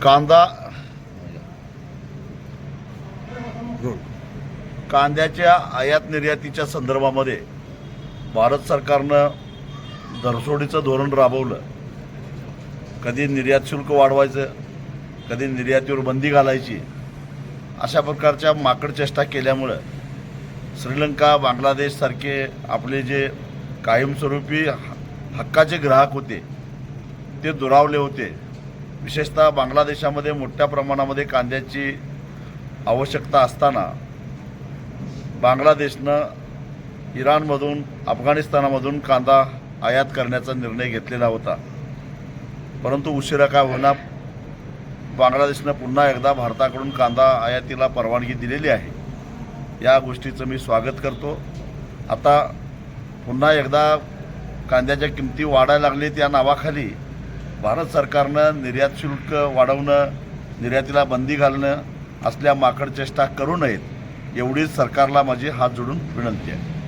कांदा कांद्याच्या आयात निर्यातीच्या संदर्भामध्ये भारत सरकारनं धरसोडीचं धोरण राबवलं. कधी निर्यात शुल्क वाढवायचं, कधी निर्यातीवर बंदी घालायची, अशा प्रकारच्या माकडचेष्टा केल्यामुळं श्रीलंका, बांगलादेशसारखे आपले जे कायमस्वरूपी हक्काचे ग्राहक होते ते दुरावले होते. विशेषतः बांगलादेशामध्ये मोठ्या प्रमाणामध्ये कांद्याची आवश्यकता असताना बांगलादेशनं इराणमधून, अफगाणिस्तानामधून कांदा आयात करण्याचा निर्णय घेतलेला होता. परंतु उशिरा का होईना बांगलादेशनं पुन्हा एकदा भारताकडून कांदा आयातीला परवानगी दिलेली आहे. या गोष्टीचं मी स्वागत करतो. आता पुन्हा एकदा कांद्याच्या किमती वाढायला लागले त्या नावाखाली भारत सरकारनं निर्यात शुल्क वाढवणं, निर्यातीला बंदी घालणं असल्या माकडचेष्टा करू नयेत, एवढीच सरकारला माझी हात जोडून विनंती आहे.